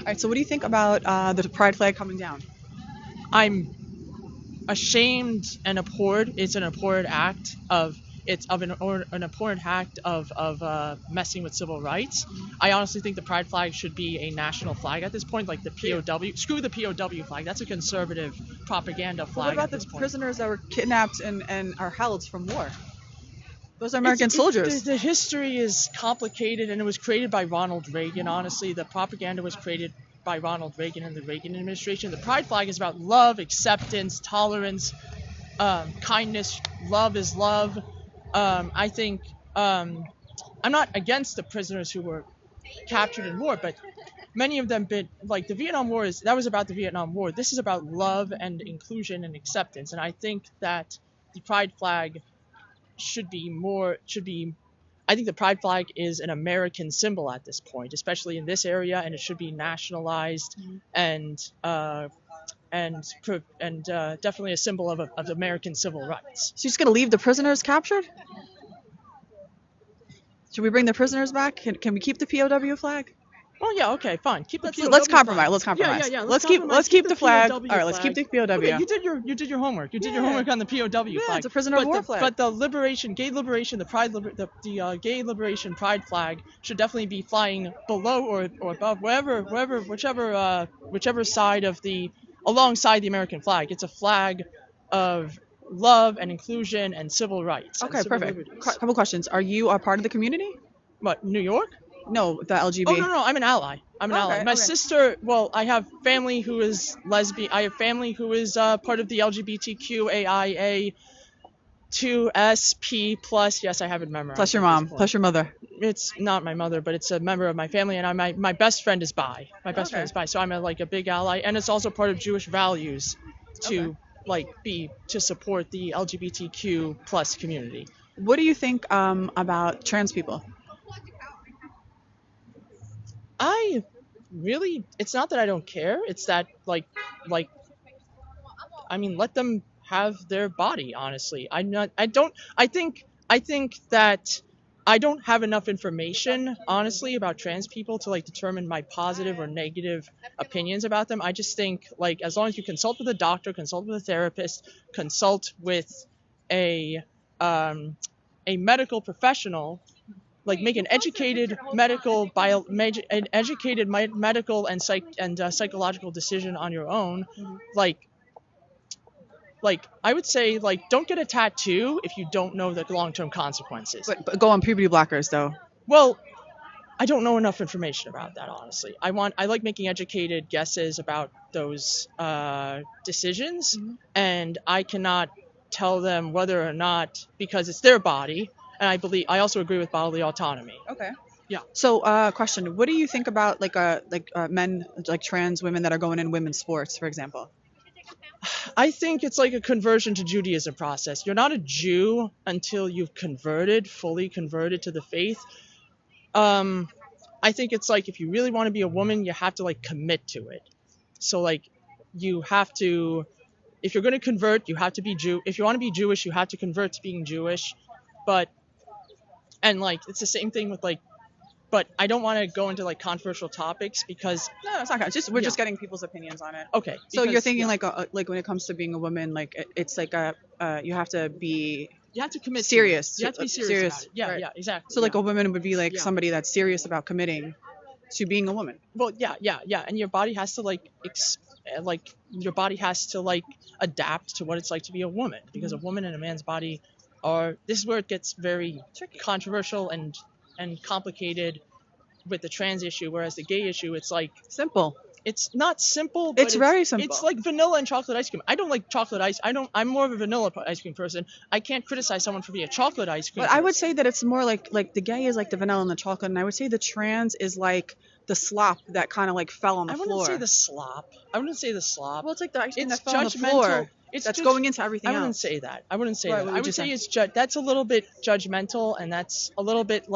right. So what do you think about the pride flag coming down? I'm ashamed and abhorred. It's an abhorred act of an abhorrent act of messing with civil rights. I honestly think the pride flag should be a national flag at this point, like the POW. Screw the POW flag. That's a conservative propaganda But flag what about at the this point. prisoners that were kidnapped and are held from war? Those are It's- American soldiers. The history is complicated, and it was created by Ronald Reagan. Honestly, the propaganda was created by Ronald Reagan and the Reagan administration. The pride flag is about love, acceptance, tolerance, kindness. Love is love. I think I'm not against the prisoners who were captured in war, but many of them been like the Vietnam War that was about the Vietnam War. This is about love and inclusion and acceptance, and I think that the pride flag should be. I think the pride flag is an American symbol at this point, especially in this area, and it should be nationalized and definitely a symbol of American civil rights. So you're just gonna leave the prisoners captured? Should we bring the prisoners back? Can we keep the POW flag? Oh yeah, okay, fine. Keep the POW Let's compromise. flag. Let's compromise. Yeah. Let's keep the flag. All right, let's keep the POW. Okay, you did your homework. You did your homework on the POW Yeah, flag. it's a prisoner of war flag. But the gay liberation, the gay liberation pride flag should definitely be flying below or above, whichever side of alongside the American flag. It's a flag of love and inclusion and civil rights. Okay, perfect. Couple questions. Are you a part of the community? What, New York? No, the LGBT. Oh no, I'm an ally. I'm an ally. My sister. Well, I have family who is lesbian. I have family who is part of the LGBTQAIA 2SP plus. Yes, I have it memorized. Plus your mom. Plus your mother. It's not my mother, but it's a member of my family, and my best friend is bi. My best friend is bi, so I'm a big ally, and it's also part of Jewish values to to support the LGBTQ plus community. What do you think about trans people? It's not that I don't care. It's that let them have their body, honestly. I think that I don't have enough information, honestly, about trans people to determine my positive or negative opinions about them. I just think as long as you consult with a doctor, consult with a therapist, consult with a medical professional, make an educated medical and psychological decision on your own. I would say don't get a tattoo if you don't know the long-term consequences. But go on puberty blockers though. Well, I don't know enough information about that, honestly. I like making educated guesses about those decisions, and I cannot tell them whether or not, because it's their body. And I also agree with bodily autonomy. Okay. Yeah. So, question: what do you think about men, trans women that are going in women's sports, for example? I think it's like a conversion to Judaism process. You're not a Jew until you've fully converted to the faith. I think it's if you really want to be a woman, you have to commit to it. So you have to, if you're going to convert, you have to be Jew. If you want to be Jewish, you have to convert to being Jewish. And it's the same thing with but I don't want to go into controversial topics because no, it's not. We're just getting people's opinions on it. Okay. So you're thinking when it comes to being a woman, it's you have to be. You have to commit. Serious. You have to be serious. About it. Yeah, right. Yeah, exactly. So a woman would be somebody that's serious about committing to being a woman. Well, yeah, and your body has to your body has to adapt to what it's like to be a woman, because a woman and a man's body this is where it gets very controversial and complicated with the trans issue, whereas the gay issue, it's simple. It's not simple, but it's very simple. It's like vanilla and chocolate ice cream. I don't like chocolate ice. I'm more of a vanilla ice cream person. I can't criticize someone for being a chocolate ice cream But person. I would say that it's more like the gay is the vanilla and the chocolate, and I would say the trans is the slop that kind of fell on the floor. I wouldn't say the slop. Well, it's the ice cream It's that fell on the judgmental. floor. That's going into everything else. I wouldn't say that. I would say it's that's a little bit judgmental, and that's a little bit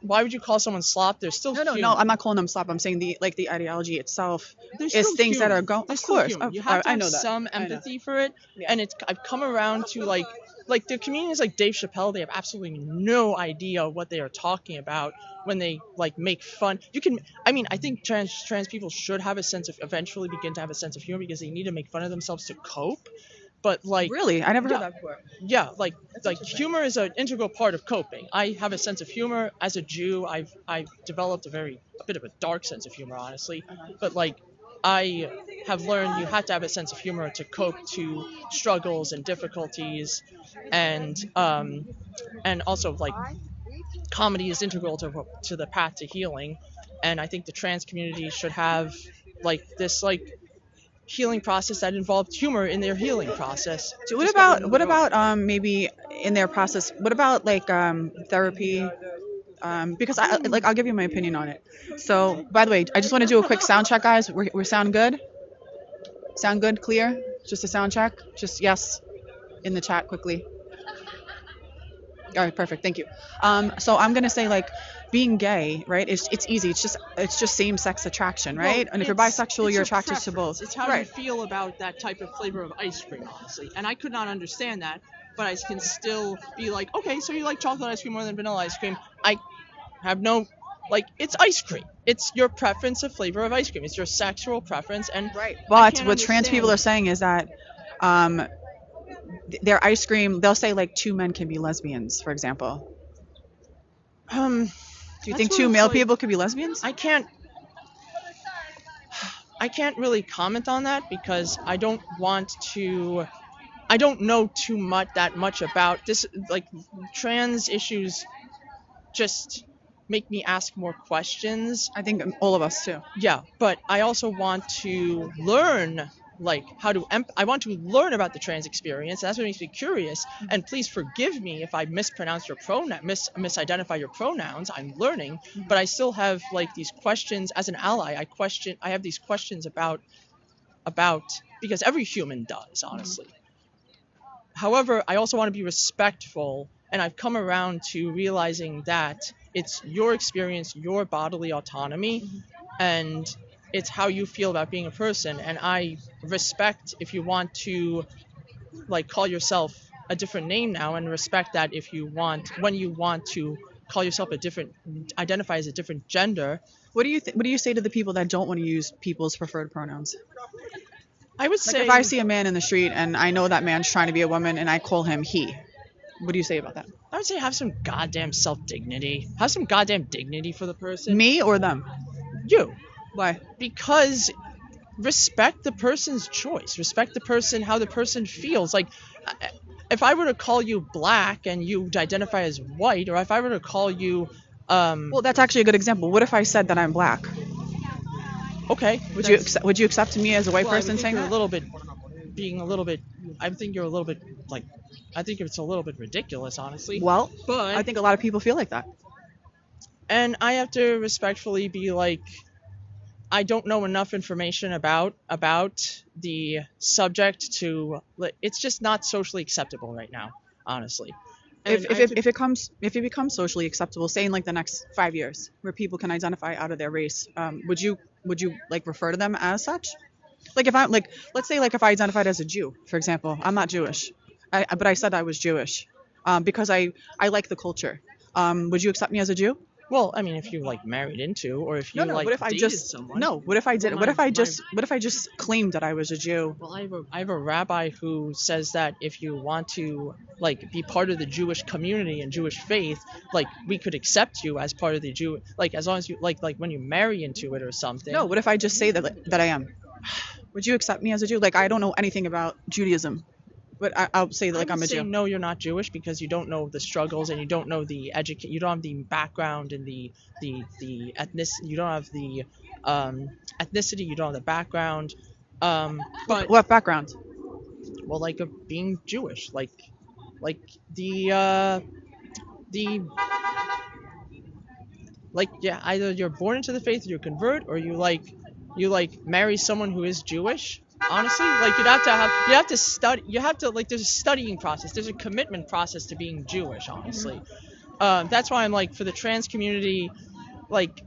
why would you call someone slop? They're still No, human. I'm not calling them slop. I'm saying the ideology itself They're is still things that human. are going. They're Of still course, human. You have to I have know that. some I know. empathy for it, Yeah. and I've come around to like the comedians like Dave Chappelle. They have absolutely no idea what they are talking about when they like make fun. I think trans people should have a sense of eventually begin to have a sense of humor because they need to make fun of themselves to cope. But like, Really, I never yeah, heard that before. yeah, like interesting. humor is an integral part of coping. I have a sense of humor as a Jew. I've developed a bit of a dark sense of humor, honestly. But like, I have learned you have to have a sense of humor to cope to struggles and difficulties, and also like comedy is integral to the path to healing. And I think the trans community should have like this healing process that involved humor in their healing process. So what Discovering about maybe in their process? What about like therapy? Because I'll give you my opinion on it. So by the way, I just want to do a quick sound check, guys. We sound good. Sound good, clear. Just a sound check. Just yes in the chat quickly. All right, perfect. Thank you. So I'm gonna say like being gay, right? It's easy. It's just same sex attraction, right? Well, and if you're it's bisexual, you're your attracted to preference. both. It's how you Right. feel about that type of flavor of ice cream, honestly. And I could not understand that, but I can still be like, okay, so you like chocolate ice cream more than vanilla ice cream. I have no, it's ice cream. It's your preference of flavor of ice cream. It's your sexual preference, and Right. I But can't what trans people are understand. saying is that um, their ice cream, they'll say like two men can be lesbians, for example. Um, Do you that's think where two it's male like, people could be lesbians? I can't really comment on that because I don't know that much about this. Like, trans issues just make me ask more questions. I think all of us too. Yeah, but I also want to learn I want to learn about the trans experience. That's what makes me curious. And please forgive me if I mispronounce your misidentify your pronouns. I'm learning, but I still have like these questions as an ally. I have these questions about because every human does, honestly. However, I also want to be respectful, and I've come around to realizing that it's your experience, your bodily autonomy, and it's how you feel about being a person. And I respect if you want to call yourself a different name now, and respect that if you want when you want to call yourself identify as a different gender. What do you say to the people that don't want to use people's preferred pronouns? I would Like say if I see a man in the street and I know that man's trying to be a woman and I call him he, what do you say about that? have some goddamn self-dignity. Have some goddamn dignity for the person. Me or them? You. Why? Because respect the person's choice. Respect the person, how the person feels. Like, if I were to call you black and you identify as white, or if I were to call you, Well, that's actually a good example. What if I said that I'm black? Okay. Would you accept me as a white person saying that? I think you're a little bit I think it's a little bit ridiculous, honestly. Well, but I think a lot of people feel like that. And I have to respectfully be like, I don't know enough information about the subject to. It's just not socially acceptable right now, honestly. And If it becomes socially acceptable, say in like the next 5 years, where people can identify out of their race, would you like refer to them as such? Like if I'm like, let's say like if I identified as a Jew, for example, I'm not Jewish, but I said I was Jewish, because I like the culture. Would you accept me as a Jew? Well, I mean, if you married into, or if you What if I dated just someone. no? What if I did? What if I just claimed that I was a Jew? Well, I have a rabbi who says that if you want to be part of the Jewish community and Jewish faith, we could accept you as part of the Jew, as long as you like when you marry into it or something. No. What if I just say that I am? Would you accept me as a Jew? Like I don't know anything about Judaism, but I'll say that I'm a Jew. No, you're not Jewish because you don't know the struggles and you don't know you don't have the background and the ethnic. You don't have the ethnicity. You don't have the background. But What background? Well, of being Jewish, the yeah, either you're born into the faith, or you convert, or you marry someone who is Jewish. Honestly, you have to study. You have to there's a studying process. There's a commitment process to being Jewish. Honestly, That's why I'm like, for the trans community, like,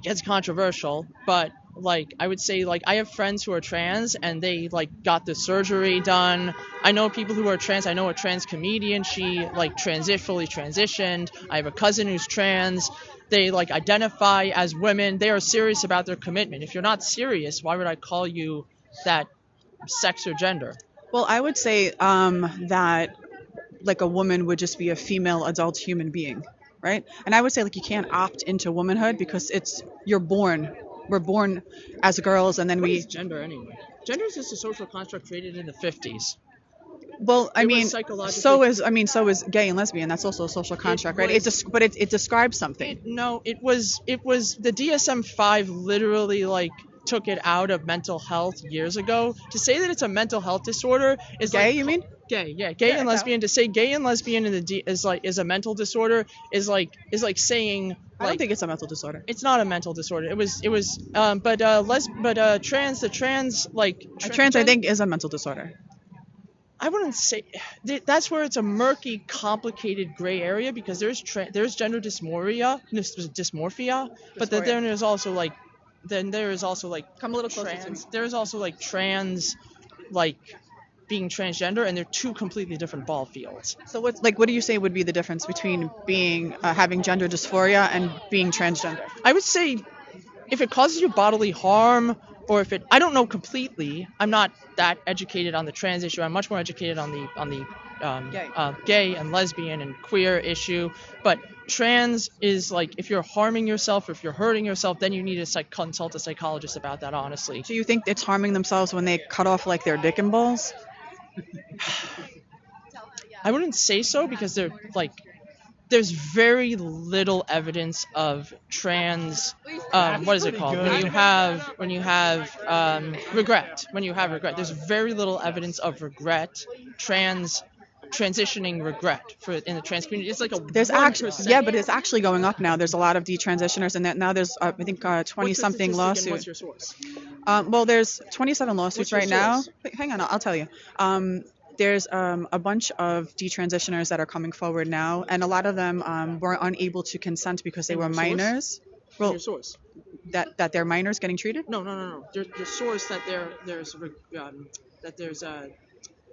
it's controversial, but like, I would say, like, I have friends who are trans and they like got the surgery done. I know people who are trans. I know a trans comedian. She like fully transitioned. I have a cousin who's trans. They like identify as women. They are serious about their commitment. If you're not serious, why would I call you that sex or gender? Well, I would say that like a woman would just be a female adult human being, right? And I would say like you can't opt into womanhood because it's you're born. We're born as girls, and then What is we. gender anyway? Gender is just a social construct created in the 50s. Well, I It was mean, psychologically. so is gay and lesbian. That's also a social construct, right? Was. But it describes something. No, it was the DSM-5 literally like took it out of mental health years ago. To say that it's a mental health disorder is Gay, like you mean? gay, yeah, gay Yeah, and no. lesbian. To say gay and lesbian in the is a mental disorder is like saying I don't like think it's a mental disorder. it's not a mental disorder. It was trans, the trans like Trans, I think, is a mental disorder. I wouldn't say that's where it's a murky, complicated gray area, because there's gender dysmorphia, but then Dysphoria. there is also like Come a little closer to me. trans. There is also like trans, like being transgender, and they're two completely different ball fields. So what do you say would be the difference between being having gender dysphoria and being transgender? I would say if it causes you bodily harm, or if it, I don't know completely. I'm not that educated on the trans issue. I'm much more educated on the Gay. gay and lesbian and queer issue. But trans is like, if you're harming yourself, or if you're hurting yourself, then you need to consult a psychologist about that. Honestly, Do you think it's harming themselves when they cut off like their dick and balls? I wouldn't say so, because they're like, there's very little evidence of trans. What is it called? Regret. When you have regret, there's very little evidence of regret. Transitioning regret for in the trans community. It's like a There's 1%. actually but it's actually going up now. There's a lot of detransitioners, and that now there's I think 20 something lawsuits. What's your source? Well, there's 27 lawsuits What's your right now. source? Wait, hang on, I'll tell you. There's a bunch of detransitioners that are coming forward now, and a lot of them were unable to consent because they And were your source? minors. Your Well, source? that they're minors getting treated. No. The source that there's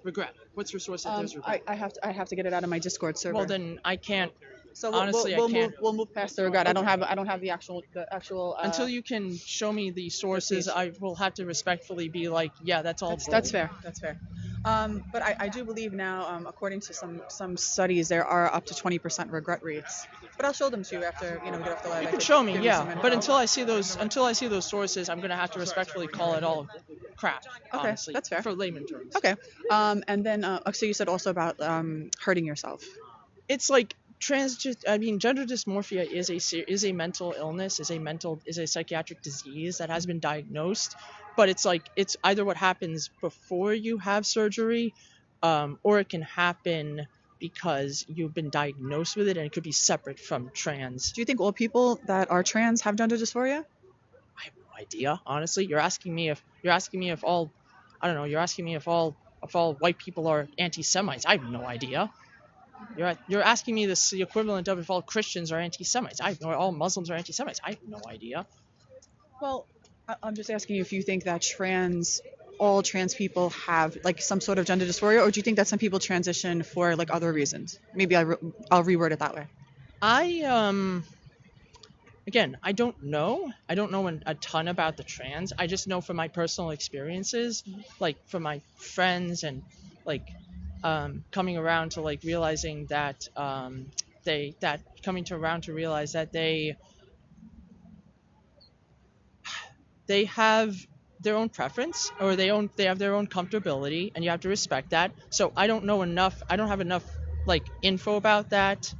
regret. What's your source that there's regret? I have to get it out of my Discord server. Well, then I can't. So honestly, we'll I can't. We'll move past the regret. I don't have the actual Until you can show me the sources, page. I will have to respectfully be like, yeah, that's all. That's fair. That's fair. But I do believe now, according to some studies, there are up to 20% regret rates. But I'll show them to you after we get off the live. You can show me, yeah. But until I see those sources, I'm gonna have to respectfully call it all crap. Okay, honestly, that's fair. For layman terms. Okay. And then so you said also about hurting yourself. It's like gender dysmorphia is a mental illness, is a psychiatric disease that has been diagnosed, but it's like, it's either what happens before you have surgery, or it can happen because you've been diagnosed with it, and it could be separate from trans. Do you think all people that are trans have gender dysphoria? I have no idea, honestly. You're asking me if all, I don't know. You're asking me if all white people are anti-Semites. I have no idea. You're asking me the equivalent of if all Christians are anti-Semites. Or all Muslims are anti-Semites. I have no idea. Well, I'm just asking you if you think that all trans people have like some sort of gender dysphoria, or do you think that some people transition for like other reasons? Maybe I'll reword it that way. Again, I don't know. I don't know a ton about the trans. I just know from my personal experiences, like from my friends, and like coming around to like realizing that realize that they have their own preference, or they have their own comfortability, and you have to respect that. So I don't have enough like info about that.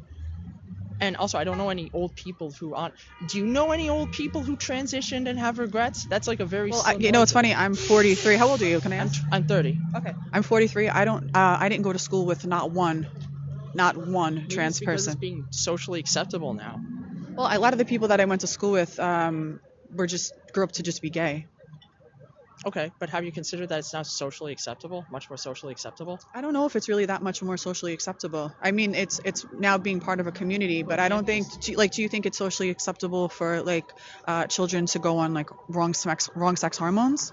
And also, I don't know any old people who aren't. Do you know any old people who transitioned and have regrets? That's like a very. Well, it's funny. I'm 43. How old are you? Can I ask? I'm 30. Okay. I'm 43. I didn't go to school with not one trans because person. It's being socially acceptable now. Well, a lot of the people that I went to school with grew up to just be gay. Okay, but have you considered that it's now socially acceptable, much more socially acceptable? I don't know if it's really that much more socially acceptable. I mean, it's now being part of a community, but I don't think do you think it's socially acceptable for like children to go on like wrong sex hormones?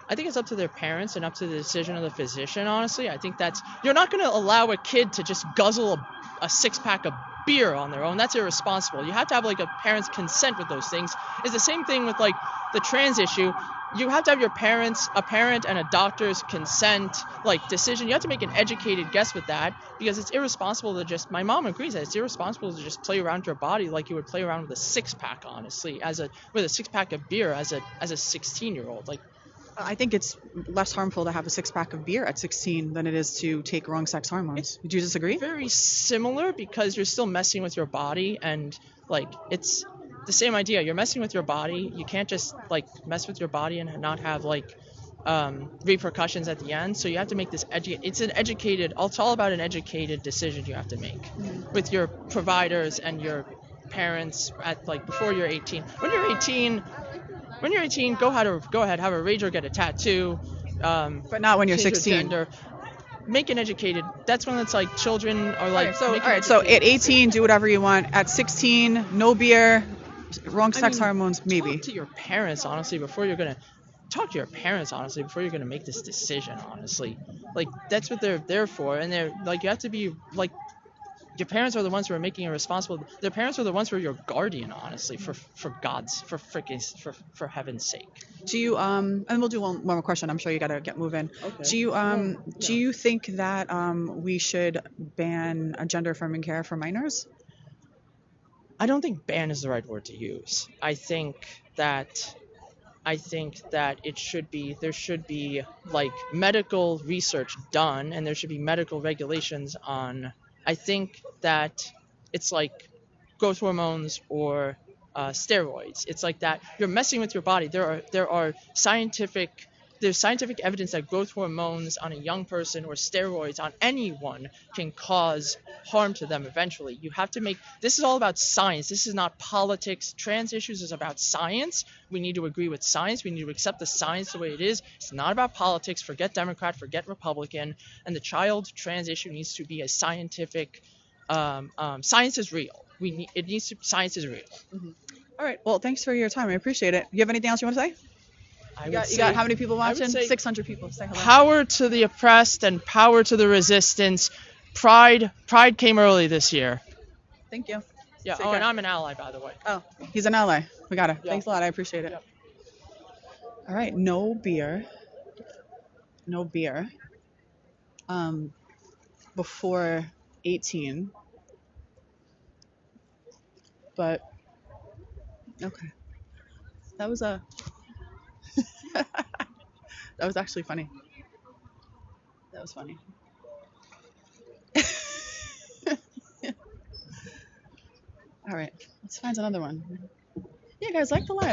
I think it's up to their parents and up to the decision of the physician, honestly. I think that's, you're not going to allow a kid to just guzzle a six pack of beer on their own. That's irresponsible. You have to have like a parent's consent with those things. It's the same thing with like the trans issue. You have to have a parent and a doctor's consent, like decision. You have to make an educated guess with that because it's irresponsible to just, my mom agrees that it's irresponsible to just play around your body like you would play around with a six pack, honestly, with a six pack of beer as a 16-year-old. Like, I think it's less harmful to have a six pack of beer at 16 than it is to take wrong sex hormones. Would you disagree? very similar because you're still messing with your body, and like it's the same idea. You're messing with your body. You can't just like mess with your body and not have like repercussions at the end. So you have to make this it's all about an educated decision you have to make with your providers and your parents at like before you're 18. When you're 18, go ahead, have a rage or get a tattoo. But not when you're Change your 16. gender. Make an educated. That's when it's like children are like. All right. So at 18, do whatever you want. At 16, no beer, wrong sex hormones, maybe. Talk to your parents honestly before you're gonna make this decision. Honestly, like that's what they're there for, and they're like you have to be like. Your parents are the ones who are making it responsible. Their parents are the ones who are your guardian, honestly, for heaven's sake. Do you and we'll do one more question. I'm sure you gotta get moving. Okay. Do you think that we should ban gender affirming care for minors? I don't think ban is the right word to use. I think that there should be like medical research done and there should be medical regulations on. I think that it's like growth hormones or steroids. It's like that you're messing with your body. There's scientific evidence that growth hormones on a young person or steroids on anyone can cause harm to them eventually. You have to make this is all about science. This is not politics. Trans issues is about science. We need to agree with science. We need to accept the science the way it is. It's not about politics. Forget Democrat, forget Republican. And the child trans issue needs to be a scientific science is real. Science is real. Mm-hmm. All right. Well, thanks for your time. I appreciate it. You have anything else you want to say? You got how many people watching? 600 people. Say hello. Power to the oppressed and power to the resistance. Pride came early this year. Thank you. Yeah. And I'm an ally, by the way. Oh, he's an ally. We got it. Yeah. Thanks a lot. I appreciate it. Yeah. All right. No beer. Before 18. But okay. That was that was actually funny. That was funny. All right, let's find another one. Yeah, guys, like the live.